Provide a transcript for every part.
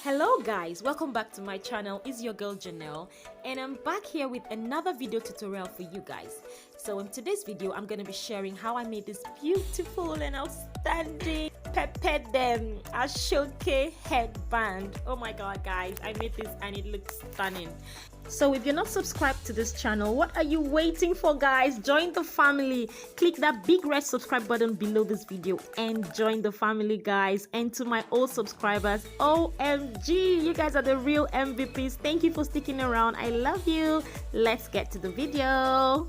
Hello guys, welcome back to my channel. It's your girl Janelle and I'm back here with another video tutorial for you guys. So in today's video I'm going to be sharing how I made this beautiful and outstanding peppered Asooke headband. Oh my god guys, I made this and it looks stunning. So if you're not subscribed to this channel, what are you waiting for guys? Join the family. Click that big red subscribe button below this video and join the family guys. And to my old subscribers, OMG, you guys are the real MVPs. Thank you for sticking around. I love you. Let's get to the video.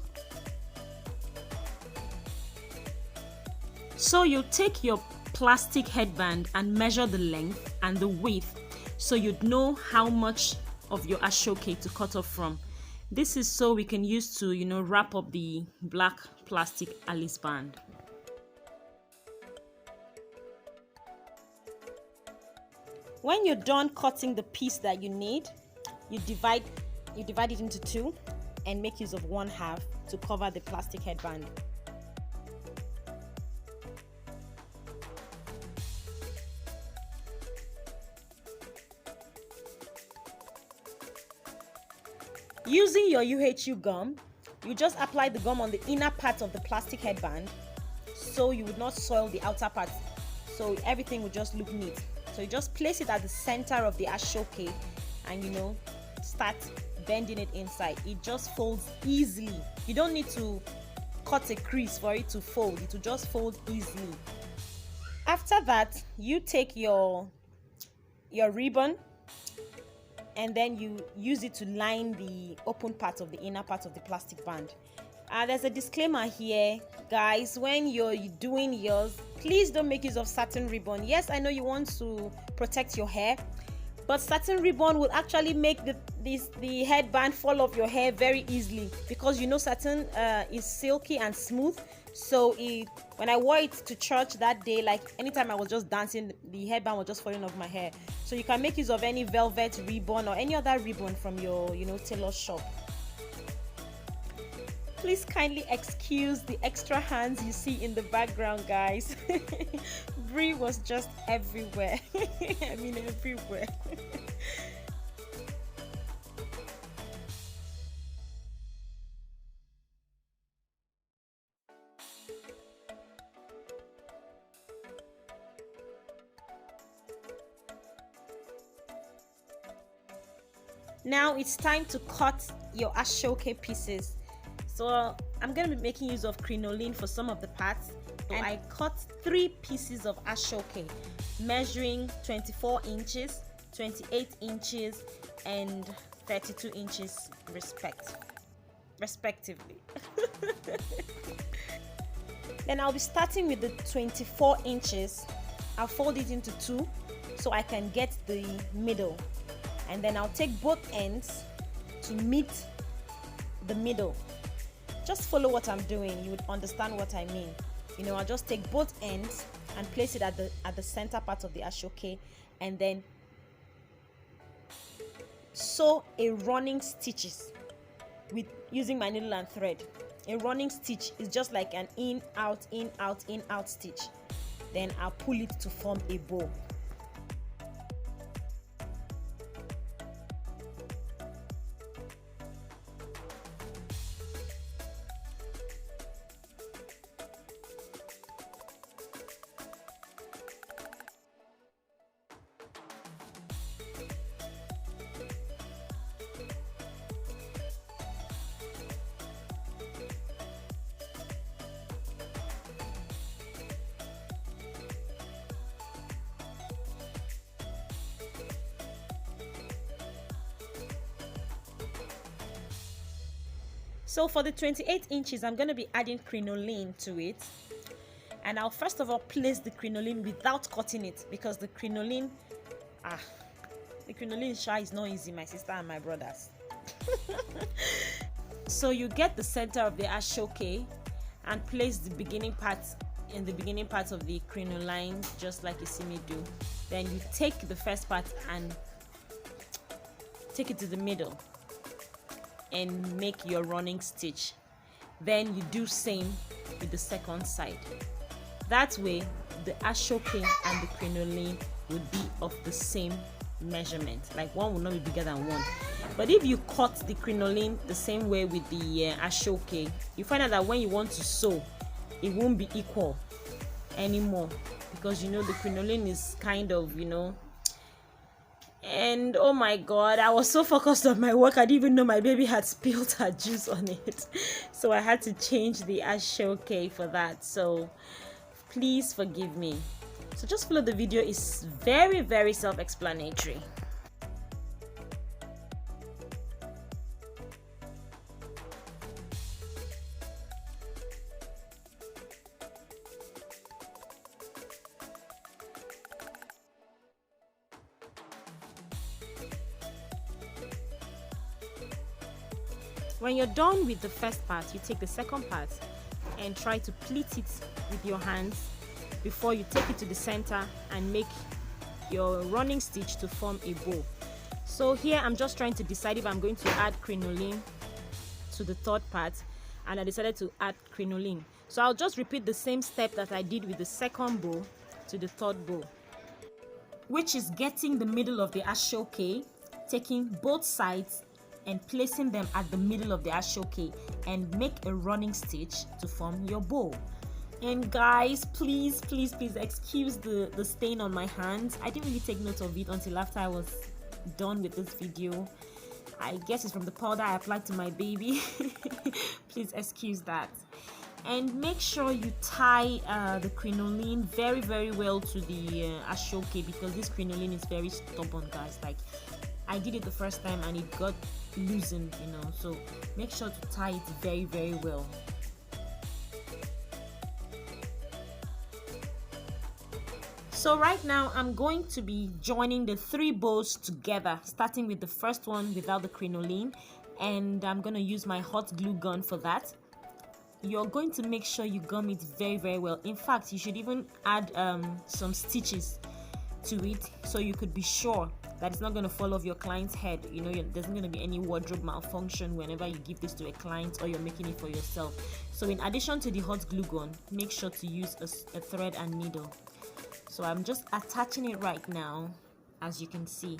So you take your plastic headband and measure the length and the width so you'd know how much of your Asooke to cut off from. This is so we can use to, wrap up the black plastic Alice band. When you're done cutting the piece that you need, you divide it into two and make use of 1/2 to cover the plastic headband. Using your UHU gum, you just apply the gum on the inner part of the plastic headband so you would not soil the outer part, so everything would just look neat. So you just place it at the center of the Asooke and start bending it inside. It just folds easily. You don't need to cut a crease for it to fold. It will just fold easily. After that, you take your ribbon and then you use it to line the open part of the inner part of the plastic band. There's a disclaimer here guys, when you're doing yours, please don't make use of satin ribbon. Yes, I know you want to protect your hair, but satin ribbon will actually make the headband fall off your hair very easily, because satin is silky and smooth. So when I wore it to church that day, like anytime I was just dancing, the headband was just falling off my hair. So you can make use of any velvet ribbon or any other ribbon from your tailor shop. Please kindly excuse the extra hands you see in the background guys. Brie was just everywhere. I mean everywhere. Now it's time to cut your Asooke pieces. So I'm going to be making use of crinoline for some of the parts. And I cut 3 pieces of Asooke, measuring 24 inches, 28 inches, and 32 inches respectively. Then I'll be starting with the 24 inches. I'll fold it into 2 so I can get the middle. And then I'll take both ends to meet the middle. Just follow what I'm doing, you would understand what I mean. I'll just take both ends and place it at the center part of the Asooke, and then sew a running stitches with using my needle and thread. A running stitch is just like an in out in out in out stitch. Then I'll pull it to form a bow. So for the 28 inches, I'm going to be adding crinoline to it. And I'll first of all place the crinoline without cutting it, because the crinoline shy is not easy, my sister and my brothers. So you get the center of the Asooke and place the beginning part in the beginning part of the crinoline, just like you see me do. Then you take the first part and take it to the middle and make your running stitch. Then you do same with the second side. That way the Asooke and the crinoline would be of the same measurement, like one will not be bigger than one. But if you cut the crinoline the same way with the asoke, you find out that when you want to sew, it won't be equal anymore, because you know the crinoline is kind of, you know. And oh my god, I was so focused on my work, I didn't even know my baby had spilled her juice on it. So I had to change the asoke for that, so please forgive me. So just follow the video, it's very, very self-explanatory. When you're done with the first part, you take the second part and try to pleat it with your hands before you take it to the center and make your running stitch to form a bow. So here I'm just trying to decide if I'm going to add crinoline to the third part, and I decided to add crinoline. So I'll just repeat the same step that I did with the second bow to the third bow, which is getting the middle of the asoke, taking both sides and placing them at the middle of the asoke and make a running stitch to form your bow. And guys, please excuse the stain on my hands. I didn't really take note of it until after I was done with this video. I guess it's from the powder I applied to my baby. Please excuse that. And make sure you tie the crinoline very, very well to the asoke, because this crinoline is very stubborn, guys. Like, I did it the first time and it got loosened, you know, so make sure to tie it very, very well. So right now I'm going to be joining the 3 bows together, starting with the first one without the crinoline, and I'm going to use my hot glue gun for that. You're going to make sure you gum it very, very well. In fact, you should even add some stitches to it, so you could be sure that it's not going to fall off your client's head. You know, there's not going to be any wardrobe malfunction whenever you give this to a client or you're making it for yourself. So in addition to the hot glue gun, make sure to use a thread and needle. So I'm just attaching it right now, as you can see.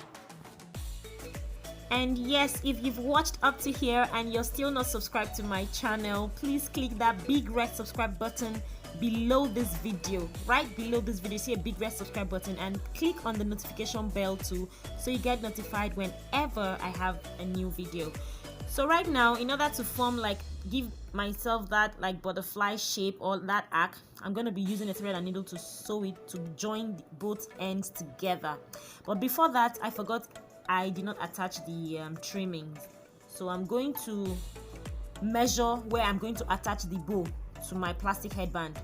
And yes, if you've watched up to here and you're still not subscribed to my channel, please click that big red subscribe button below this video. Right below this video, see a big red subscribe button, and click on the notification bell too, so you get notified whenever I have a new video. So right now, in order to form, like, give myself that like butterfly shape or that arc, I'm going to be using a thread and needle to sew it to join both ends together. But before that, I forgot I did not attach the trimmings. So I'm going to measure where I'm going to attach the bow to my plastic headband.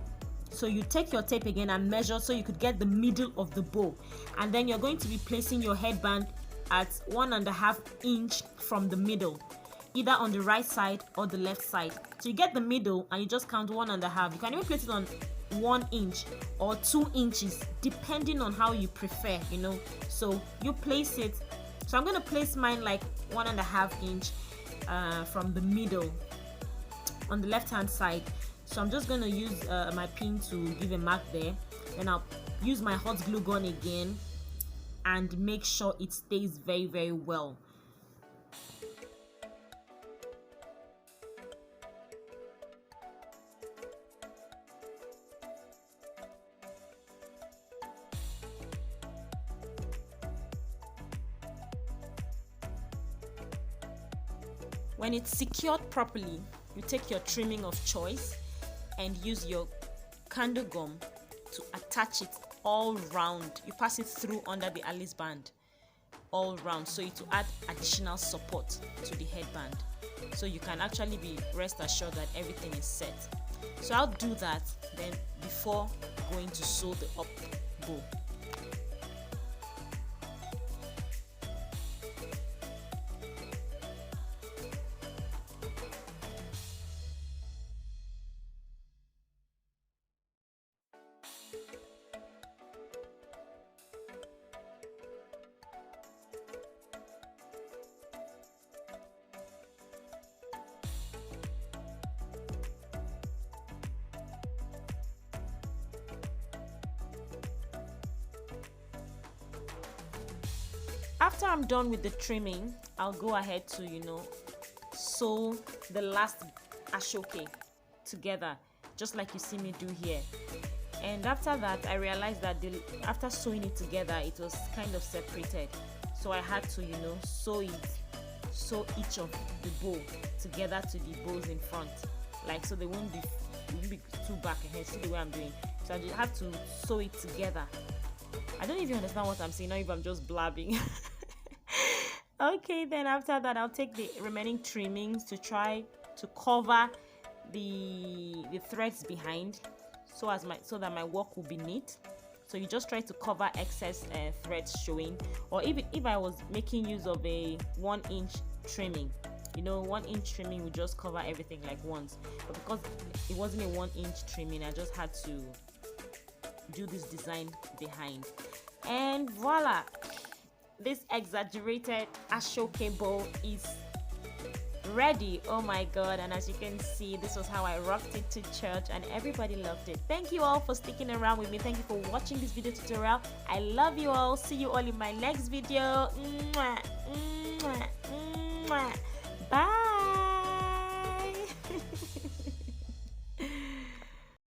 So you take your tape again and measure so you could get the middle of the bow, and then you're going to be placing your headband at 1.5 inch from the middle, either on the right side or the left side. So you get the middle and you just count 1.5. You can even place it on 1 inch or 2 inches depending on how you prefer, you know. So you place it. So I'm going to place mine like 1.5 inch from the middle on the left hand side. So I'm just going to use my pin to give a mark there. Then I'll use my hot glue gun again and make sure it stays very, very well. When it's secured properly, you take your trimming of choice and use your candle gum to attach it all round. You pass it through under the Alice band all round, so it will add additional support to the headband, so you can actually be rest assured that everything is set. So I'll do that then before going to sew the up bow. After I'm done with the trimming, I'll go ahead to, you know, sew the last asoke together, just like you see me do here. And after that, I realized that after sewing it together, it was kind of separated, so I had to, you know, sew each of the bow together to the bows in front, like, so they won't be too back ahead. See the way I'm doing? So I just had to sew it together. I don't even understand what I'm saying, or if I'm just blabbing. Okay, then after that, I'll take the remaining trimmings to try to cover the threads behind, so that my work will be neat. So you just try to cover excess threads showing, or if I was making use of a 1-inch trimming, you know, 1-inch trimming would just cover everything like once, but because it wasn't a 1-inch trimming, I just had to do this design behind. And voila, this exaggerated asoke bow is ready. Oh my god. And as you can see, this was how I rocked it to church and everybody loved it. Thank you all for sticking around with me. Thank you for watching this video tutorial. I love you all. See you all in my next video. Mwah, mwah, mwah.